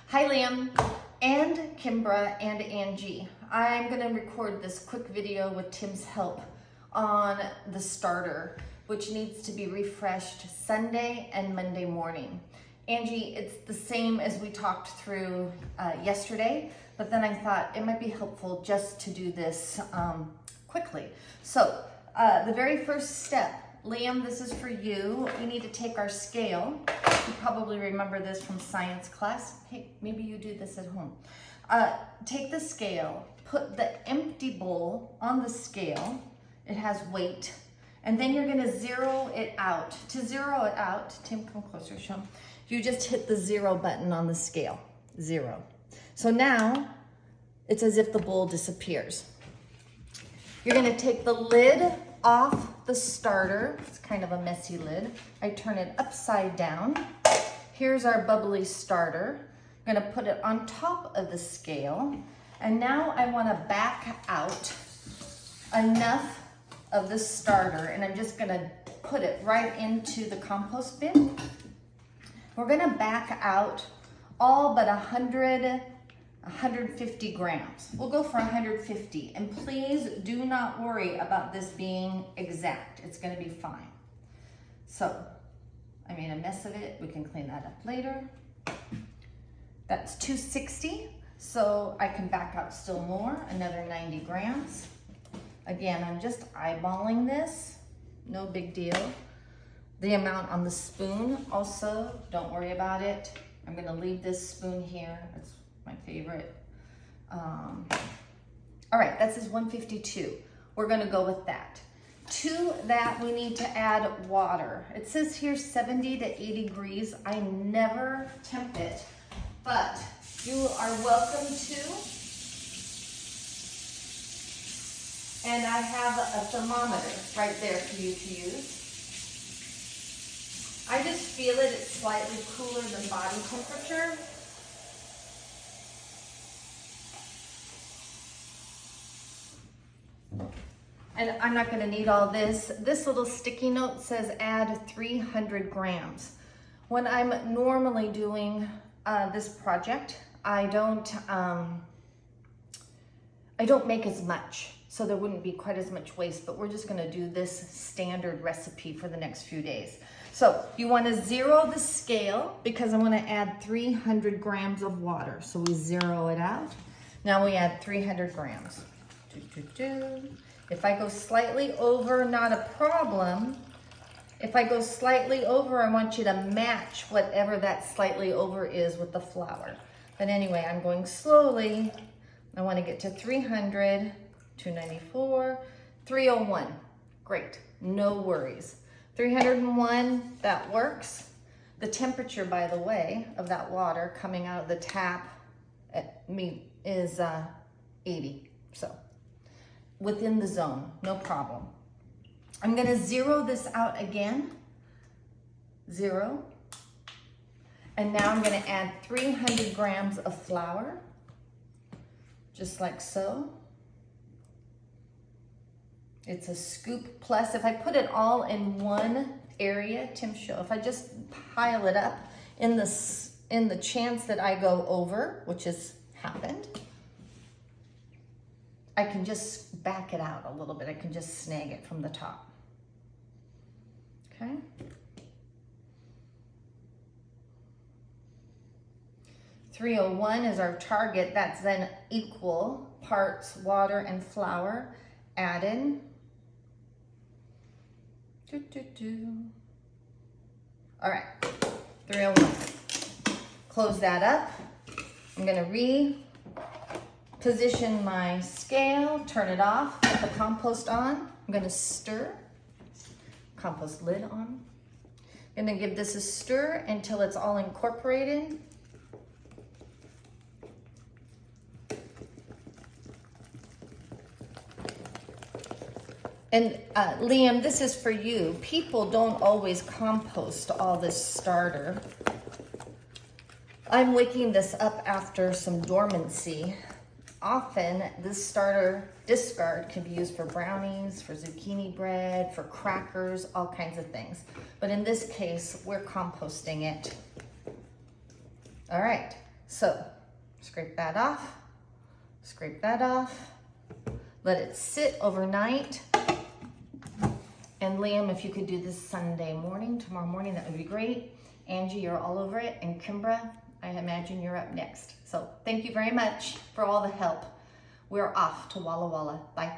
Hi Liam and Kimbra and Angie. I'm gonna record this quick video with Tim's help on the starter, which needs to be refreshed Sunday and Monday morning. Angie, it's the same as we talked through yesterday, but then I thought it might be helpful just to do this quickly. So the very first step, Liam, this is for you. We need to take our scale. You probably remember this from science class. Hey, maybe you do this at home. Take the scale, put the empty bowl on the scale. It has weight. And then you're gonna zero it out. To zero it out, Tim, come closer, show 'em. You just hit the 0 button on the scale, 0. So now it's as if the bowl disappears. You're gonna take the lid off the starter. It's kind of a messy lid. I turn it upside down. Here's our bubbly starter. I'm gonna put it on top of the scale. And now I wanna back out enough of the starter, and I'm just gonna put it right into the compost bin. We're gonna back out all but 150 grams. We'll go for 150, and please do not worry about this being exact. It's gonna be fine. So, I made a mess of it. We can clean that up later. That's 260, so I can back out still more, another 90 grams. Again, I'm just eyeballing this, no big deal. The amount on the spoon also, don't worry about it. I'm gonna leave this spoon here. It's my favorite. All right, that says 152. We're gonna go with that. To that, we need to add water. It says here 70 to 80 degrees. I never temp it, but you are welcome to. And I have a thermometer right there for you to use. I just feel it, it's slightly cooler than body temperature. And I'm not gonna need all this. This little sticky note says add 300 grams. When I'm normally doing this project, I don't make as much, so there wouldn't be quite as much waste, but we're just gonna do this standard recipe for the next few days. So you wanna zero the scale because I wanna add 300 grams of water. So we zero it out. Now we add 300 grams. If I go slightly over, not a problem. If I go slightly over, I want you to match whatever that slightly over is with the flour. But anyway, I'm going slowly. I wanna get to 300, 294, 301. Great, no worries. 301, that works. The temperature, by the way, of that water coming out of the tap at me is 80, so within the zone, no problem. I'm gonna zero this out again, 0. And now I'm gonna add 300 grams of flour, just like so. It's a scoop plus. If I put it all in one area, Tim, show, if I just pile it up in the chance that I go over, which has happened, I can just back it out a little bit. I can just snag it from the top. Okay. .301 is our target. That's then equal parts water and flour added. All right, 301. Close that up. I'm gonna reposition my scale, turn it off, put the compost on. I'm gonna stir, compost lid on. I'm gonna give this a stir until it's all incorporated. And Liam, this is for you. People don't always compost all this starter. I'm waking this up after some dormancy. Often this starter discard can be used for brownies, for zucchini bread, for crackers, all kinds of things. But in this case, we're composting it. All right, So scrape that off, scrape that off, let it sit overnight. And Liam, if you could do this Sunday morning, tomorrow morning, that would be great. Angie, you're all over it. And Kimbra, I imagine you're up next. So thank you very much for all the help. We're off to Walla Walla. Bye.